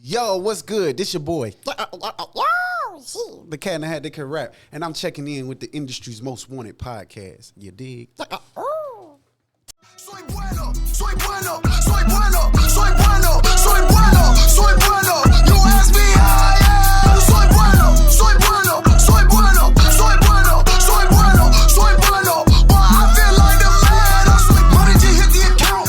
Yo, what's good? This your boy. The cat in the hat that can rap. And I'm checking in with the industry's most wanted podcast. You dig? Soy bueno, soy bueno, soy bueno, soy bueno, soy bueno, soy bueno. You ask me how I am. Soy bueno, soy bueno, soy bueno, soy bueno, soy bueno, soy bueno. Boy, I feel like the man. I'm like, money just hit the account.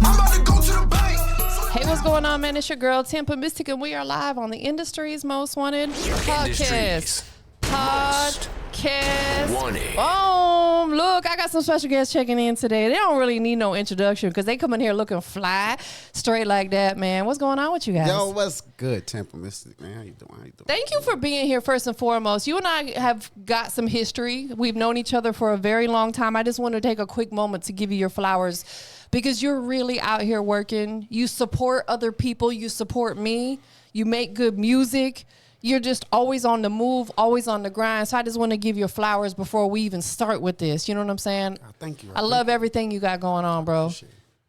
I'm about to go to the bank. Hey, what's going on, man? It's your girl, TampaMystic, and we are live on the industry's most wanted podcast. Boom. Look, I got some special guests checking in today. They don't really need no introduction because they come in here looking fly, straight like that, man. What's going on with you guys? Yo, what's good, TampaMystic, man? How you doing? Thank you for being here, first and foremost. You and I have got some history. We've known each other for a very long time. I just want to take a quick moment to give you your flowers because you're really out here working. You support other people. You support me. You make good music. You're just always on the move, always on the grind. So I just want to give you flowers before we even start with this. You know what I'm saying? Thank you. I love everything you got going on, bro.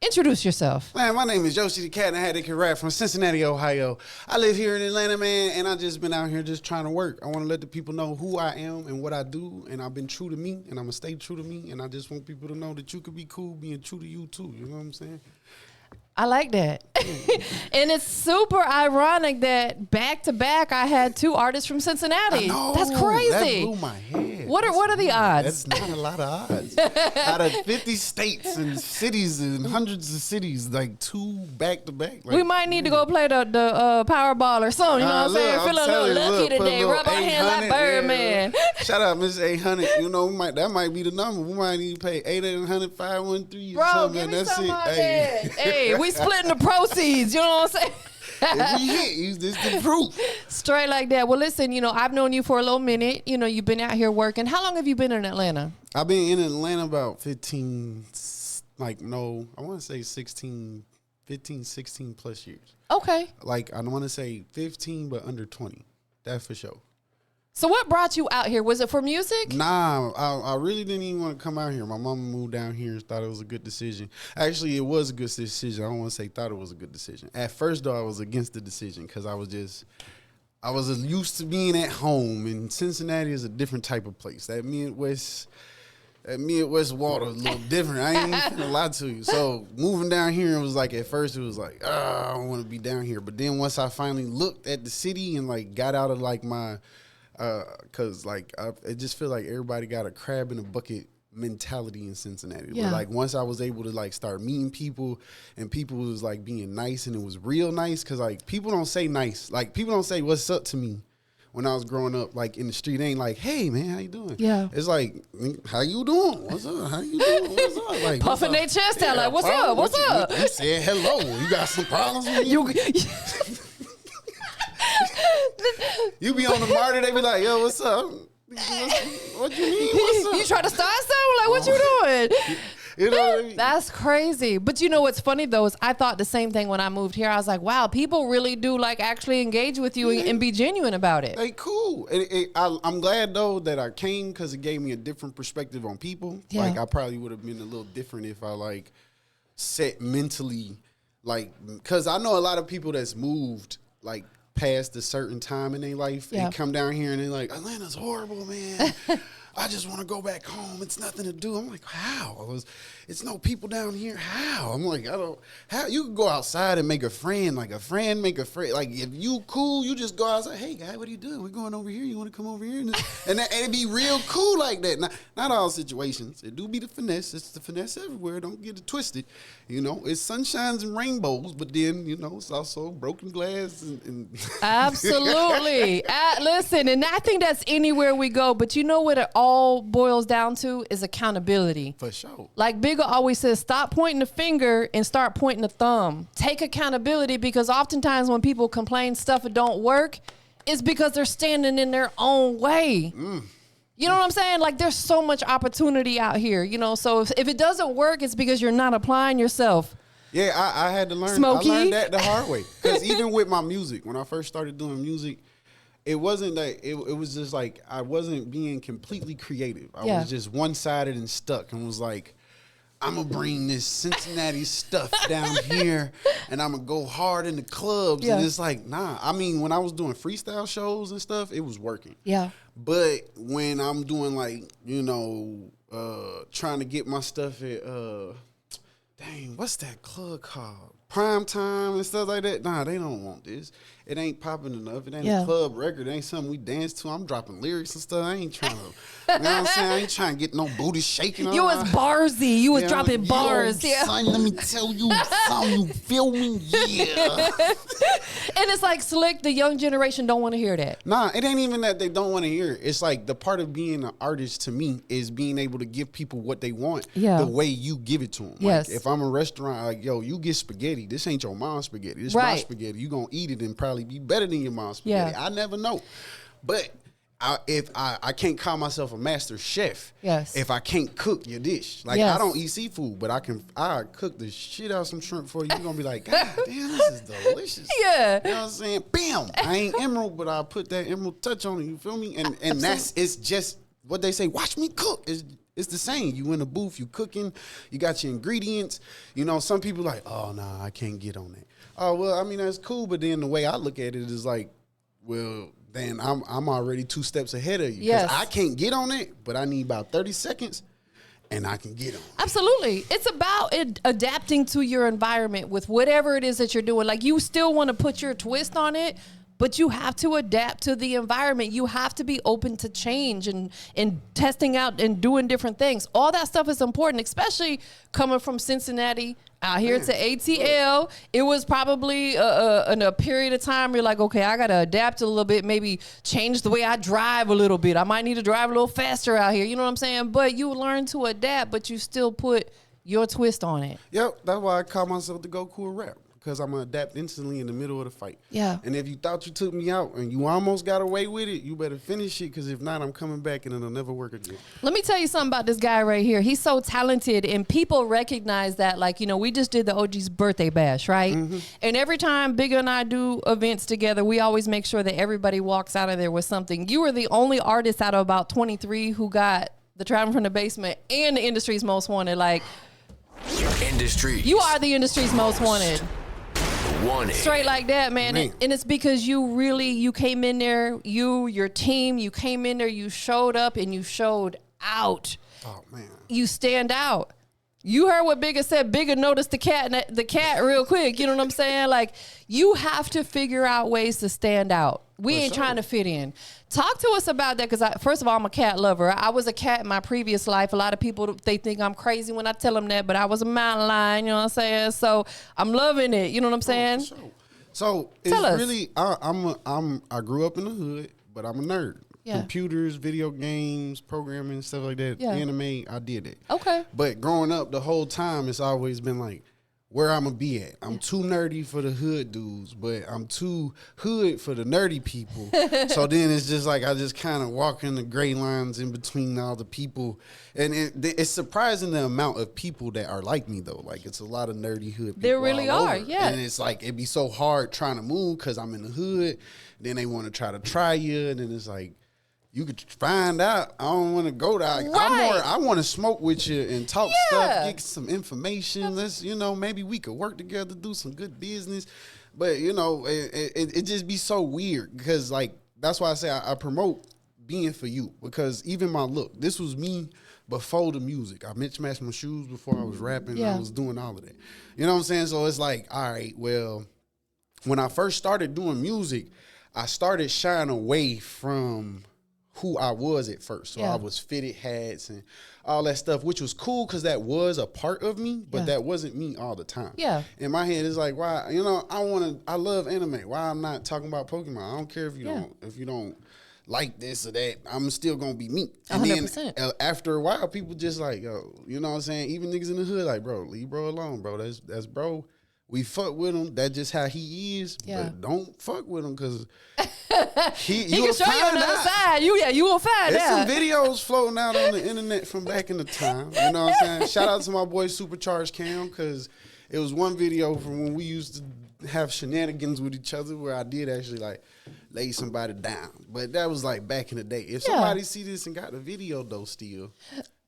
Introduce yourself. Man, my name is Yoshi the Cat in the Hat that can rap from Cincinnati, Ohio. I live here in Atlanta, man, and I just been out here just trying to work. I want to let the people know who I am and what I do, and I've been true to me, and I'm going to stay true to me, and I just want people to know that you could be cool being true to you, too. You know what I'm saying? I like that. And it's super ironic that back to back I had two artists from Cincinnati. I know, that's crazy. That blew my head. What are the odds? That's not a lot of odds. Out of 50 states and cities and hundreds of cities, like two back to back. We might need to go play the Powerball or something. You know what I'm saying? Feel a little lucky today. Rub our hands like Birdman. Yeah. Shout out, Miss 800. You know, that might be the number. We might need to pay 800-513 or Bro, something. give me That's some it. of that. Hey, we splitting the proceeds. You know what I'm saying? If we hit, this the proof. Straight like that. Well, listen, I've known you for a little minute. You've been out here working. How long have you been in Atlanta? I've been in Atlanta about 15, I want to say 16 plus years. Okay. Like, I don't want to say 15, but under 20. That's for sure. So what brought you out here? Was it for music? Nah, I really didn't even want to come out here. My mama moved down here and thought it was a good decision. Actually, it was a good decision. I don't want to say thought it was a good decision. At first, though, I was against the decision because I was used to being at home, and Cincinnati is a different type of place. That Midwest water a little different. I ain't even gonna lie to you. So moving down here, it was like, at first it was like, I don't want to be down here. But then once I finally looked at the city and like got out of like my cause like it just feel like everybody got a crab in a bucket mentality in Cincinnati. Yeah. But like once I was able to like start meeting people and people was like being nice and it was real nice, cause like people don't say nice. Like people don't say what's up to me when I was growing up, like in the street. It ain't like, hey man, how you doing? Yeah. It's like, how you doing? What's up? How you doing? What's up? Like puffing their chest out like, what's up? What's up? You said hello. You got some problems with me? You be on the martyr, they be like, yo, what's up? What you mean? What's up? You try to start something? Like, what you doing? You know what I mean? That's crazy. But you know what's funny though is I thought the same thing when I moved here. I was like, wow, people really do like actually engage with you and be genuine about it. They cool. I'm glad though that I came because it gave me a different perspective on people. Yeah. Like I probably would have been a little different if I like set mentally, like, because I know a lot of people that's moved like past a certain time in their life. Yeah. They come down here and they're like, Atlanta's horrible, man. I just want to go back home. It's nothing to do. I'm like, how? It's no people down here. How? I'm like, how? You can go outside and make a friend, like a friend make a friend. Like if you cool, you just go outside. Hey, guy, what are you doing? We're going over here. You want to come over here? And it'd be real cool like that. Not all situations. It do be the finesse. It's the finesse everywhere. Don't get it twisted. It's sunshines and rainbows, but then, it's also broken glass. And Absolutely. Listen, and I think that's anywhere we go. But you know what it all boils down to is accountability. For sure. Like Bigger always says, stop pointing the finger and start pointing the thumb. Take accountability, because oftentimes when people complain stuff that don't work, it's because they're standing in their own way. You know what I'm saying? Like there's so much opportunity out here, so if it doesn't work, it's because you're not applying yourself. Yeah, I had to learn. Smokey. I learned that the hard way. Because even with my music, when I first started doing music, it wasn't like, it was just like I wasn't being completely creative. I was just one-sided and stuck and was like, I'm going to bring this Cincinnati stuff down here and I'm going to go hard in the clubs. Yeah. And it's like, nah. I mean, when I was doing freestyle shows and stuff, it was working. Yeah. But when I'm doing like, you know, trying to get my stuff at, dang, what's that club called? Prime Time and stuff like that. Nah, they don't want this. It ain't popping enough. It ain't a club record. It ain't something we dance to. I'm dropping lyrics and stuff. I ain't trying to, you know what I'm saying? I ain't trying to get no booty shaking. You was barsy. You was dropping bars. Yo, son, let me tell you something. You feel me? Yeah. And it's like Slick, the young generation don't want to hear that. Nah, it ain't even that they don't want to hear it. It's like the part of being an artist to me is being able to give people what they want the way you give it to them. Yes. Like if I'm a restaurant, like, yo, you get spaghetti. This ain't your mom's spaghetti. This my spaghetti. You gonna eat it and probably be better than your mom's spaghetti. Yeah. I never know. But if I can't call myself a master chef, if I can't cook your dish. Like I don't eat seafood, but I cook the shit out of some shrimp for you. You're gonna be like, God damn, this is delicious. Yeah. You know what I'm saying? Bam! I ain't emerald, but I put that emerald touch on it, you feel me? And that's it's just what they say, watch me cook. It's the same. You in the booth, you cooking, you got your ingredients. You know, some people like, oh nah, I can't get on that. Oh well, I mean that's cool, but then the way I look at it is like, well, then I'm already 2 steps ahead of you. Yes. I can't get on it, but I need about 30 seconds and I can get on it. Absolutely. It's about adapting to your environment with whatever it is that you're doing. Like you still want to put your twist on it, but you have to adapt to the environment. You have to be open to change and testing out and doing different things. All that stuff is important, especially coming from Cincinnati out here to ATL. It was probably in a period of time you're like, okay, I got to adapt a little bit, maybe change the way I drive a little bit. I might need to drive a little faster out here. You know what I'm saying? But you learn to adapt, but you still put your twist on it. Yep, that's why I call myself the Go Cool Rap. Because I'm going to adapt instantly in the middle of the fight. Yeah. And if you thought you took me out and you almost got away with it, you better finish it, because if not, I'm coming back and it'll never work again. Let me tell you something about this guy right here. He's so talented, and people recognize that. Like, you know, we just did the OG's birthday bash, right? Mm-hmm. And every time Bigger and I do events together, we always make sure that everybody walks out of there with something. You were the only artist out of about 23 who got the Traveling from the Basement and the Industry's Most Wanted. Like, you are the industry's most wanted. Straight like that, man. And it's because you came in there, your team, you came in there, you showed up and you showed out. Oh, man. You stand out. You heard what Bigger said. Bigger noticed the cat real quick. You know what I'm saying? Like, you have to figure out ways to stand out. We ain't trying to fit in. Talk to us about that, because first of all, I'm a cat lover. I was a cat in my previous life. A lot of people, they think I'm crazy when I tell them that, but I was a mountain lion, you know what I'm saying? So I'm loving it. You know what I'm saying? For sure. So it's really, I grew up in the hood, but I'm a nerd. Yeah. Computers, video games, programming, stuff like that. Yeah. Anime, I did it. Okay. But growing up the whole time, it's always been like, where I'm gonna be at. I'm too nerdy for the hood dudes, but I'm too hood for the nerdy people. So then it's just like I just kind of walk in the gray lines in between all the people, and it's surprising the amount of people that are like me though. Like it's a lot of nerdy hood people. There really are, yeah. And it's like it'd be so hard trying to move because I'm in the hood. Then they want to try you, and then it's like, you could find out. I don't want to go there. I want to smoke with you and talk stuff, get some information. Let's, maybe we could work together, do some good business. But, it just be so weird because, like, that's why I say I promote being for you, because even my look, this was me before the music. I mismatched my shoes before I was rapping. I was doing all of that. You know what I'm saying? So it's like, all right, well, when I first started doing music, I started shying away from who I was at first. So I was fitted hats and all that stuff, which was cool because that was a part of me, but that wasn't me all the time. Yeah. In my head, it's like, why, I love anime. Why I'm not talking about Pokemon? I don't care if you don't like this or that. I'm still going to be me. And 100%. Then after a while, people just like, yo, you know what I'm saying? Even niggas in the hood, like, bro, leave bro alone, bro. That's bro. We fuck with him. That's just how he is. Yeah. But don't fuck with him because he can show you on the other side. You will find out. There's some videos floating out on the internet from back in the time. You know what I'm saying? Shout out to my boy Supercharged Cam, because it was one video from when we used to have shenanigans with each other where I did actually like lay somebody down. But that was like back in the day. If somebody see this and got the video though still,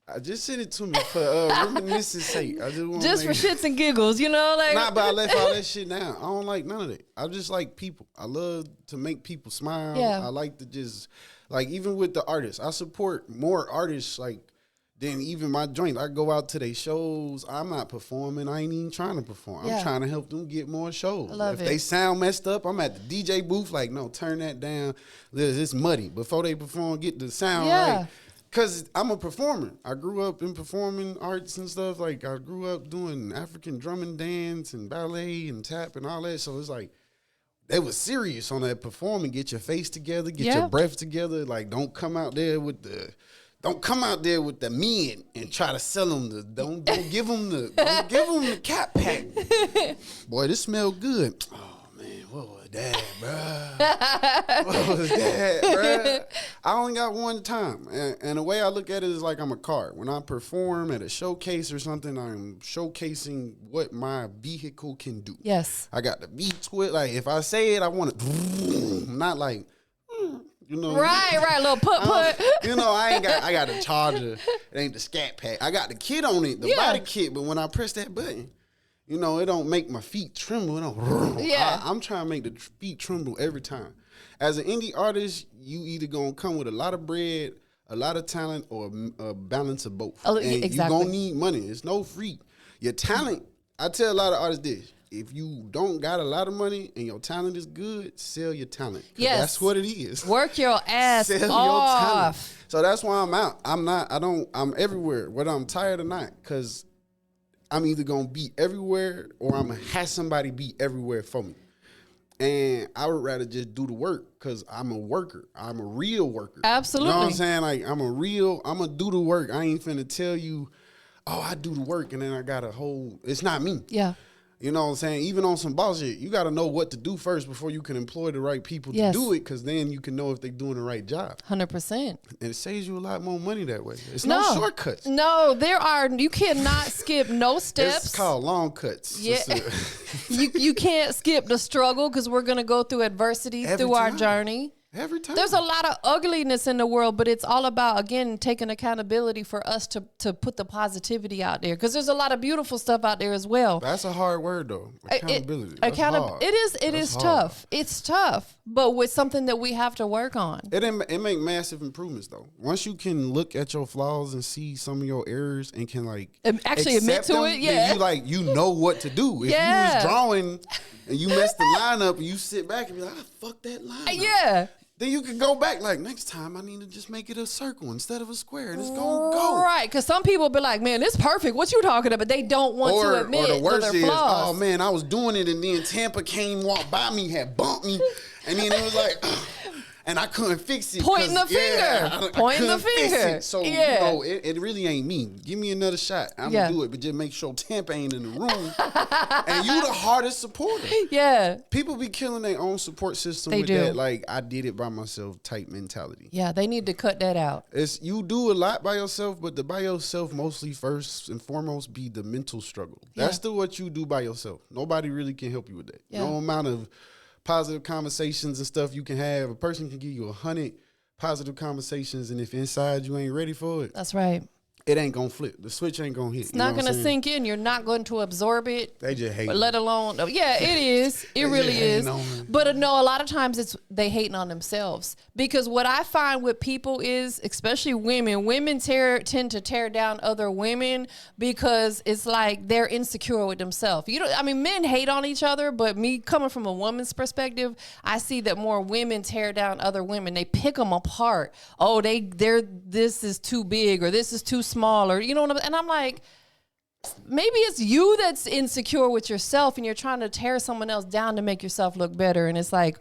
I just sent it to me for reminiscence sake. I just for shits and giggles, you know, like. Nah, but I left all that shit down. I don't like none of that. I just like people. I love to make people smile. Yeah. I like to just like even with the artists. I support more artists like than even my joint. I go out to their shows. I'm not performing. I ain't even trying to perform. Yeah. I'm trying to help them get more shows. I love if it. they sound messed up, I'm at the DJ booth like, no, turn that down. It's muddy. Before they perform, get the sound Yeah. right. Because I'm a performer. I grew up in performing arts and stuff. Like, I grew up doing African drum and dance and ballet and tap and all that. So it's like, they was serious on that performing. Get your face together. Get Yeah. your breath together. Like, don't come out there with the men and try to sell them the, don't give them the cat pack. Boy, this smell good. Oh, man, what was that, bruh? What was that, bruh? I only got one time. And the way I look at it is like I'm a car. When I perform at a showcase or something, I'm showcasing what my vehicle can do. Yes. I got the beat to it. Like, if I say it, I want to, not like, you know. Right, little put. You know, I got the charger. It ain't the scat pack. I got the kit on it, the body kit, but when I press that button, you know, it don't make my feet tremble. It don't. Yeah. I'm trying to make the feet tremble every time. As an indie artist, you either gonna come with a lot of bread, a lot of talent, or a balance of both. Oh, and exactly. you gonna need money. It's no free. Your talent, I tell a lot of artists this. If you don't got a lot of money and your talent is good, sell your talent. Yes. That's what it is. Work your ass Sell off. your talent. So that's why I'm out. I'm everywhere, whether I'm tired or not, because I'm either going to be everywhere or I'm going to have somebody be everywhere for me. And I would rather just do the work because I'm a worker. I'm a real worker. Absolutely. You know what I'm saying? Like, I'm going to do the work. I ain't finna tell you, oh, I do the work and then I got a whole, it's not me. Yeah. You know what I'm saying? Even on some bullshit, you got to know what to do first before you can employ the right people to Yes. do it, because then you can know if they're doing the right job. 100%. And it saves you a lot more money that way. It's no shortcuts. No, you cannot skip no steps. It's called long cuts. Yeah. you can't skip the struggle because we're going to go through adversity Every through our time. journey. Every time. There's a lot of ugliness in the world, but it's all about, again, taking accountability for us to put the positivity out there, because there's a lot of beautiful stuff out there as well. That's a hard word, though. Accountability. That's hard. It is hard. tough. It's tough, but with something that we have to work on. It make massive improvements, though. Once you can look at your flaws and see some of your errors and can Actually admit accept to them, it, yeah. then you know what to do. If you was drawing and you messed the line up and you sit back and be like, I fucked that line up. Yeah. Then you can go back like, next time I need to just make it a circle instead of a square and it's gonna go. Right, because some people be like, man, it's perfect. What you talking about? They don't want to admit or the worst their is, flaws. oh man, I was doing it and then Tampa came, walked by me, had bumped me, and then it was like, and I couldn't fix it. Pointing the finger. Pointing the couldn't fix finger. it. So, Yeah. it really ain't me. Give me another shot. I'm Yeah. going to do it, but just make sure Tampa ain't in the room. And you the hardest supporter. Yeah. People be killing their own support system They with do. that, like, I did it by myself type mentality. Yeah, they need to cut that out. It's you do a lot by yourself, but the by yourself mostly first and foremost be the mental struggle. That's still what you do by yourself. Nobody really can help you with that. Yeah. No amount of positive conversations and stuff you can have. A person can give you 100 positive conversations, and if inside you ain't ready for it, That's right. it ain't gonna flip. The switch ain't gonna hit. It's not going to sink in. You're not going to absorb it. They just hate. But let alone, yeah, it is. It really just is. hating on me. But no, a lot of times it's they hating on themselves, because what I find with people is, especially women tend to tear down other women because it's like they're insecure with themselves. Men hate on each other, but me coming from a woman's perspective, I see that more women tear down other women. They pick them apart. Oh, this is too big, or this is too small, or and I'm like, maybe it's you that's insecure with yourself and you're trying to tear someone else down to make yourself look better. And it's like,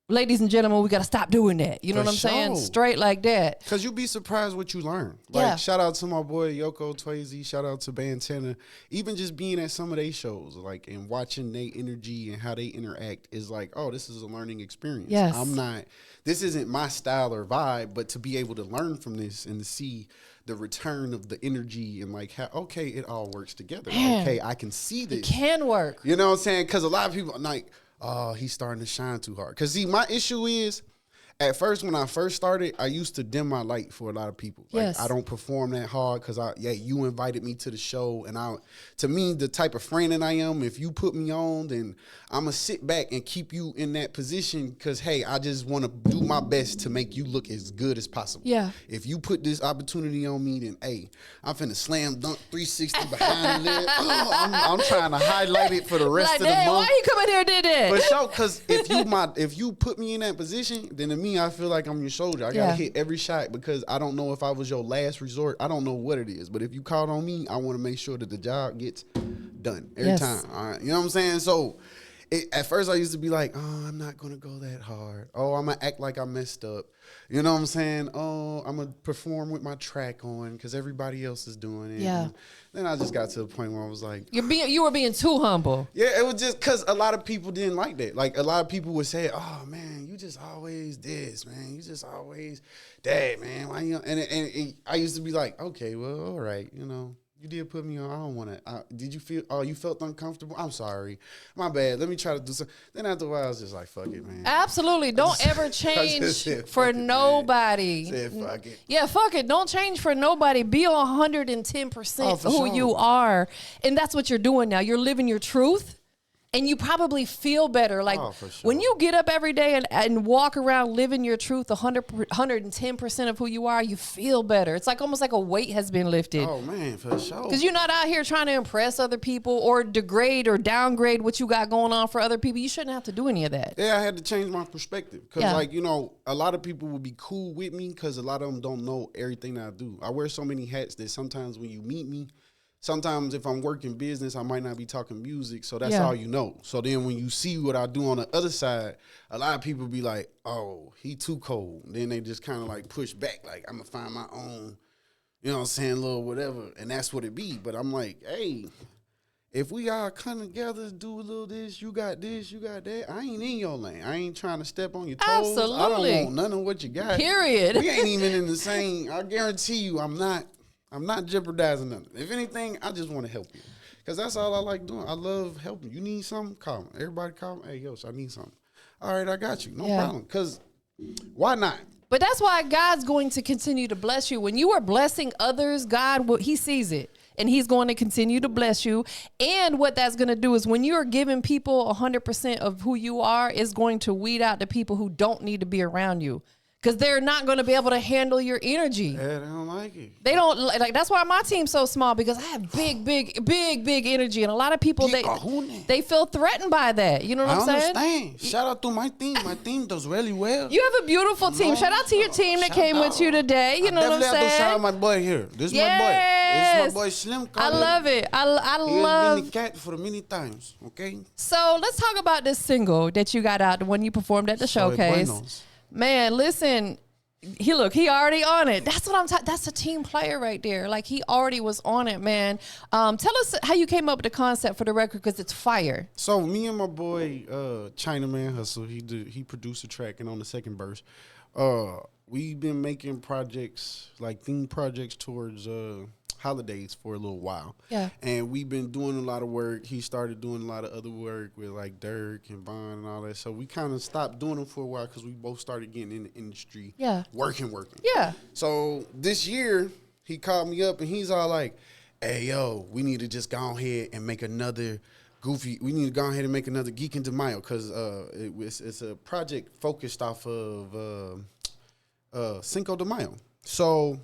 ladies and gentlemen, we got to stop doing that. You know For what I'm saying? sure. Straight like that. Because you'd be surprised what you learn. Yeah. Shout out to my boy Yoko Twazy. Shout out to Bantana. Even just being at some of their shows, and watching their energy and how they interact is like, oh, this is a learning experience. Yes. This isn't my style or vibe, but to be able to learn from this and to see the return of the energy and how, okay, it all works together. Man. Okay, I can see this. It can work. You know what I'm saying? Because a lot of people are like, oh, he's starting to shine too hard. Because see, my issue is, at first, when I first started, I used to dim my light for a lot of people. Like, Yes. I don't perform that hard because you invited me to the show, and to me, the type of friend that I am, if you put me on, then I'm gonna sit back and keep you in that position because, hey, I just want to do my best to make you look as good as possible. Yeah. If you put this opportunity on me, then hey, I'm finna slam dunk 360 behind the leg. I'm trying to highlight it for the rest Like, of the dang, month. why you come in here and did that? For sure, because if you put me in that position, then to me, I feel like I'm your soldier. I gotta hit every shot because I don't know if I was your last resort. I don't know what it is, but if you called on me, I want to make sure that the job gets done every time. All right, you know what I'm saying? So. At first, I used to be like, oh, I'm not going to go that hard. Oh, I'm going to act like I messed up. You know what I'm saying? Oh, I'm going to perform with my track on because everybody else is doing it. Yeah. And then I just got to the point where I was like. You were being too humble. Yeah, it was just because a lot of people didn't like that. Like, a lot of people would say, oh, man, you just always this, man. You just always that, man. Why you? And I used to be like, okay, well, all right, you know. You did put me on. I don't want to. Did you feel? Oh, you felt uncomfortable? I'm sorry. My bad. Let me try to do something. Then after a while, I was just like, fuck it, man. Absolutely. Don't ever change said, for fuck it, nobody. Said, fuck it. Yeah, fuck it. Don't change for nobody. Be 110% for who sure. you are. And that's what you're doing now. You're living your truth. And you probably feel better. Like, for sure. when you get up every day and walk around living your truth 110% of who you are, you feel better. It's like almost like a weight has been lifted. Oh, man, for sure. Because you're not out here trying to impress other people or degrade or downgrade what you got going on for other people. You shouldn't have to do any of that. Yeah, I had to change my perspective. Because, like, you know, a lot of people will be cool with me because a lot of them don't know everything that I do. I wear so many hats that sometimes when you meet me, sometimes if I'm working business, I might not be talking music, so that's all you know. So then when you see what I do on the other side, a lot of people be like, oh, he too cold. Then they just kind of like push back, like I'm going to find my own, you know what I'm saying, little whatever. And that's what it be. But I'm like, hey, if we all come together, do a little this, you got that, I ain't in your lane. I ain't trying to step on your toes. Absolutely. I don't want none of what you got. Period. We ain't even in the same, I guarantee you I'm not jeopardizing nothing. If anything, I just want to help you. Because that's all I like doing. I love helping. You need something? Call me. Everybody call me. Hey, yo, I need something. All right, I got you. No problem. Because why not? But that's why God's going to continue to bless you. When you are blessing others, He sees it. And He's going to continue to bless you. And what that's going to do is when you're giving people 100% of who you are, it's going to weed out the people who don't need to be around you. Because they're not going to be able to handle your energy. Yeah, they don't like it. They don't like. That's why my team's so small, because I have big energy, and a lot of people they feel threatened by that. You know what I'm saying? I understand. Shout out to my team. My team does really well. You have a beautiful team. Shout out to your team that came with you today. You know what I'm saying? I definitely have to shout out my boy here. This is my boy. This is my boy Slim. I love it. I He love. has been the cat for many times. Okay. So let's talk about this single that you got out, the one you performed at the showcase. Buenos. Man, listen. He already on it. That's what I'm talking. That's a team player right there. Like, he already was on it, man. Tell us how you came up with the concept for the record, because it's fire. So me and my boy Chinaman Hustle, he produced a track, and on the second verse, we've been making projects, like theme projects towards holidays for a little while. Yeah. And we've been doing a lot of work. He started doing a lot of other work with like Dirk and Von and all that. So we kind of stopped doing them for a while because we both started getting in the industry. Yeah. Working. Yeah. So this year he called me up and he's all like, hey, yo, we need to just go ahead and make another we need to go ahead and make another Geek into Mayo, because it's a project focused off of Cinco de Mayo. So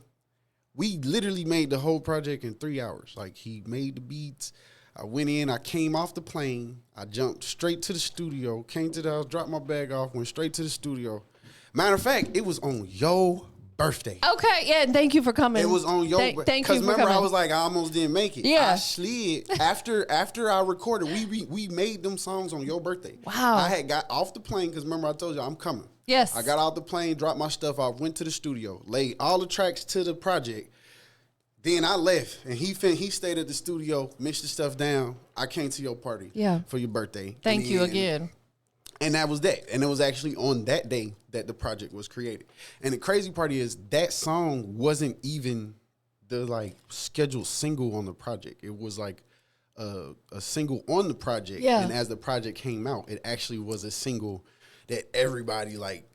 we literally made the whole project in 3 hours. Like, he made the beats. I went in. I came off the plane. I jumped straight to the studio. Came to the house, dropped my bag off, went straight to the studio. Matter of fact, it was on your birthday. Okay, yeah, and thank you for coming. It was on your birthday. Thank you for remember, coming. I was like, I almost didn't make it. Yeah. I slid. After I recorded, we made them songs on your birthday. Wow. I had got off the plane because, remember, I told you I'm coming. Yes. I got off the plane, dropped my stuff off, went to the studio, laid all the tracks to the project. Then I left, and he stayed at the studio, mixed the stuff down. I came to your party for your birthday. Thank you again. And that was that. And it was actually on that day that the project was created. And the crazy part is that song wasn't even the like scheduled single on the project. It was like a single on the project. Yeah. And as the project came out, it actually was a single that everybody like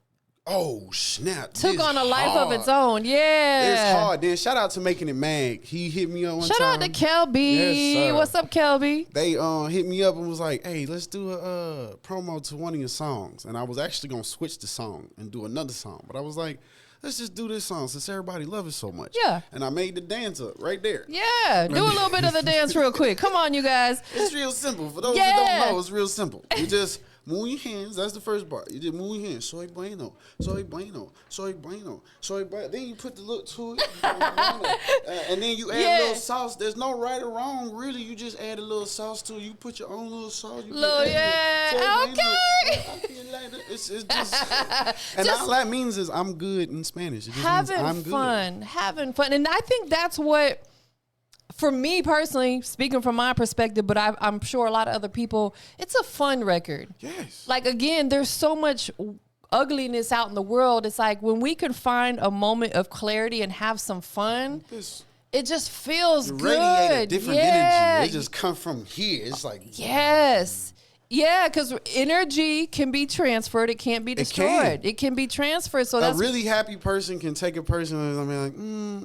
Oh snap! Took This on a life of its hard. own. Yeah. It's hard. Then shout out to Making It Mag. He hit me up one Shout time. out to Kelby. Yes, sir. What's up, Kelby? They hit me up and was like, "Hey, let's do a promo to one of your songs." And I was actually gonna switch the song and do another song, but I was like, "Let's just do this song since everybody loves it so much." Yeah. And I made the dance up right there. Yeah. Do a little bit of the dance real quick. Come on, you guys. It's real simple. For those Yeah. that don't know, it's real simple. You just move your hands. That's the first part. You just move your hands. Soy bueno, soy bueno, soy bueno, soy bueno. Then you put the look to it. And then you add a little sauce. There's no right or wrong, really. You just add a little sauce to it. You put your own little sauce. You Little, yeah. Okay. I feel like it's just, and all that means is I'm good in Spanish. It just means I'm Having good. fun. Having fun. And I think that's what, for me personally, speaking from my perspective, but I'm sure a lot of other people, it's a fun record. Yes. Like, again, there's so much ugliness out in the world. It's like when we can find a moment of clarity and have some fun, This it just feels good. radiate a different Yeah. energy. It just come from here. It's like Yes. Yeah, because energy can be transferred. It can't be destroyed. can. It can be transferred. So a that's really happy person can take a person and be like,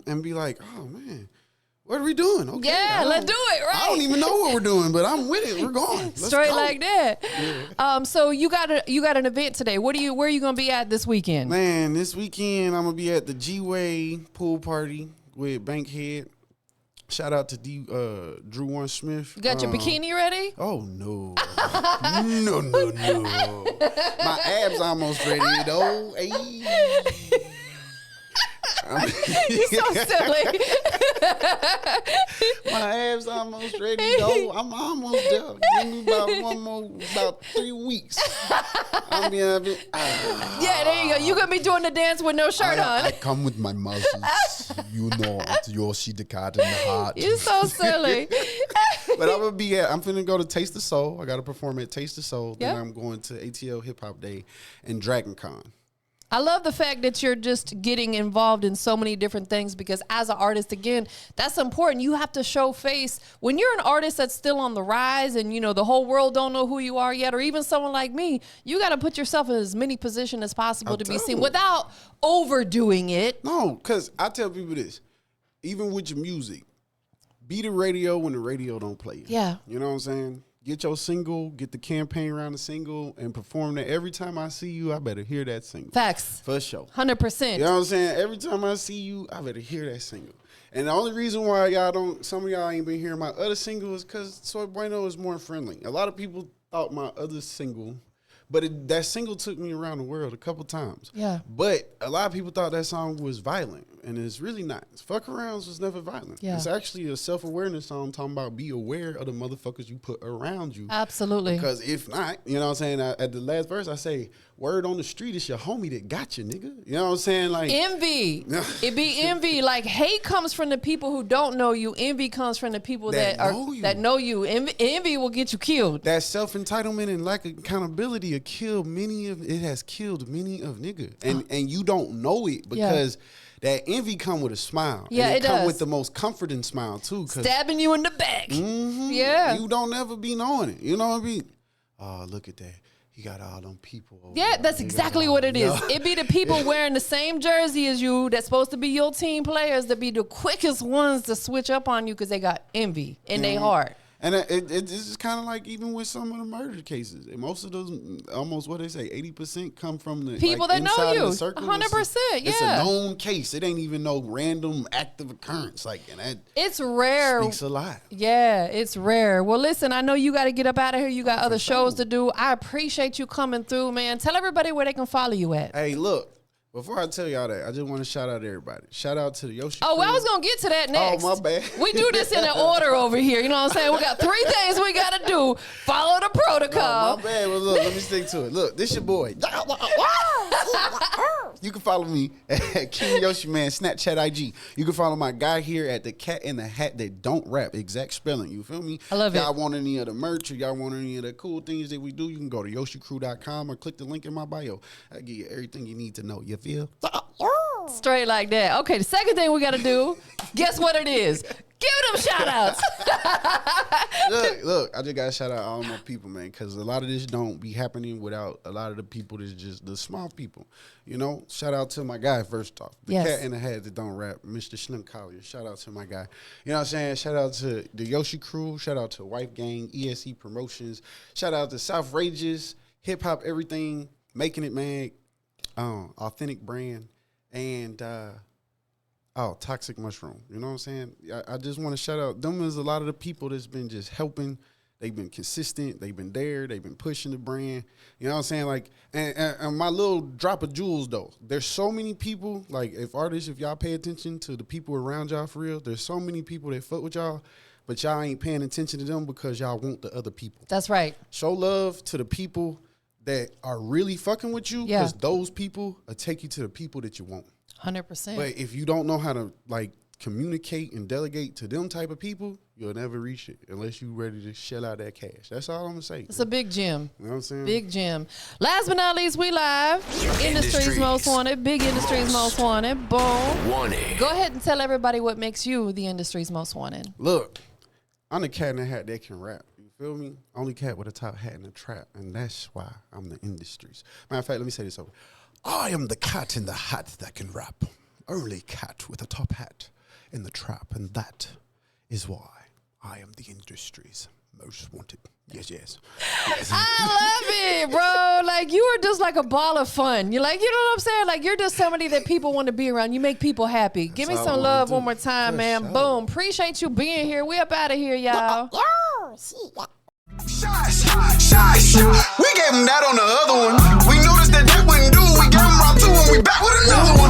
and be like, oh man, what are we doing? Okay, Yeah, let's do it, right? I don't even know what we're doing, but I'm with it. We're going. Let's straight go. like that. Yeah. So you got an event today. Where are you gonna be at this weekend? Man, this weekend I'm gonna be at the G-Way pool party with Bankhead. Shout out to Drew Warren Smith. You got your bikini ready? Oh no, no! My abs almost ready though. Hey. You so silly. My abs almost ready though. I'm almost there. Give me about 3 weeks. I'll be having. Yeah, there you go. You gonna be doing the dance with no shirt on. I come with my muscles. You know, you'll see the card in the heart. You so silly. But I'm finna go to Taste the Soul. I gotta perform at Taste the Soul. Then Yep. I'm going to ATL Hip Hop Day and Dragon Con. I love the fact that you're just getting involved in so many different things because as an artist, again, that's important. You have to show face. When you're an artist that's still on the rise and, the whole world don't know who you are yet, or even someone like me, you got to put yourself in as many positions as possible to be seen without overdoing it. No, because I tell people this, even with your music, be the radio when the radio don't play it. Yeah. You know what I'm saying? Get your single, get the campaign around the single, and perform that. Every time I see you, I better hear that single. Facts. For sure. 100%. You know what I'm saying? Every time I see you, I better hear that single. And the only reason why some of y'all ain't been hearing my other single is because Soy Bueno is more friendly. A lot of people thought my other single, but that single took me around the world a couple times. Yeah. But a lot of people thought that song was violent, and it's really not. Fuck Arounds was never violent. Yeah. It's actually a self-awareness song talking about be aware of the motherfuckers you put around you. Absolutely. Because if not, you know what I'm saying? At the last verse, I say, word on the street, it's your homie that got you, nigga. You know what I'm saying? Like Envy. It be envy. Like hate comes from the people who don't know you. Envy comes from the people that know you. Envy will get you killed. that self-entitlement and lack of accountability has killed many of niggas. And you don't know it because that envy come with a smile. Yeah, and it come does. with the most comforting smile too. Stabbing you in the back. Yeah. You don't ever be knowing it. You know what I mean? Oh, look at that. He got all them people over Yeah, there. that's He got exactly all- what it is. No. It be the people wearing the same jersey as you that's supposed to be your team players that be the quickest ones to switch up on you because they got envy in their heart. And it's just kind of like even with some of the murder cases. And most of those, almost what they say, 80% come from the People like, that know inside of you. the circle. 100%, It's yeah. a known case. It ain't even no random active occurrence. Like, and that It's rare. speaks a lot. Yeah, it's rare. Well, listen, I know you got to get up out of here. You got other shows to do. I appreciate you coming through, man. Tell everybody where they can follow you at. Hey, look. Before I tell y'all that, I just want to shout out everybody. Shout out to the Yoshi. Oh, well, I crew. was going to get to that next. Oh, my bad. We do this in an order over here. You know what I'm saying? We got 3 things we got to do. Follow the protocol. Oh, my bad. Well, look, let me stick to it. Look, this your boy. You can follow me at King Yoshi Man, Snapchat IG. You can follow my guy here at the Cat in the Hat that don't rap, exact spelling. You feel me? I love it. Y'all want any of the merch or y'all want any of the cool things that we do, you can go to yoshicrew.com or click the link in my bio. I'll give you everything you need to know. You feel? Straight like that. Okay, the second thing we got to do, guess what it is? Give them shout outs. Look, I just gotta shout out all my people, man, because a lot of this don't be happening without a lot of the people that's just the small people. You know, shout out to my guy, first off. The cat in the hat that don't rap, Mr. Slim Collier. Shout out to my guy. You know what I'm saying? Shout out to the Yoshi crew. Shout out to Wife Gang, ESE Promotions. Shout out to Southrageous, Hip Hop Everything, Making It Man, Authentic Brand, and Toxic Mushroom. You know what I'm saying? I just want to shout out them as a lot of the people that's been just helping. They've been consistent. They've been there. They've been pushing the brand. You know what I'm saying? Like, and my little drop of jewels, though. There's so many people, like, if y'all pay attention to the people around y'all for real, there's so many people that fuck with y'all, but y'all ain't paying attention to them because y'all want the other people. That's right. Show love to the people that are really fucking with you, because those people will take you to the people that you want. 100%. But if you don't know how to, like, communicate and delegate to them type of people, you'll never reach it unless you ready to shell out that cash. That's all I'm gonna say. It's a big gym. You know what I'm saying? Big gym. Last but not least, we live. Industry's Most Wanted. Big Industry's Most Wanted. Boom. Wanted. Go ahead and tell everybody what makes you the industry's most wanted. Look, I'm the cat in the hat that can rap. You feel me? Only cat with a top hat in the trap, and that's why I'm the industry's. Matter of fact, let me say this over. I am the cat in the hat that can rap. Only cat with a top hat in the trap, and that is why I am the industry's most wanted. Yes. I love it, bro. Like, you are just like a ball of fun. You're like, you know what I'm saying? Like, you're just somebody that people want to be around. You make people happy. Give me some love one more time, man. Boom. Appreciate you being here. We up out of here, y'all. Shot. We gave him that on the other one. We noticed that wouldn't do. We gave him round two and we back with another one.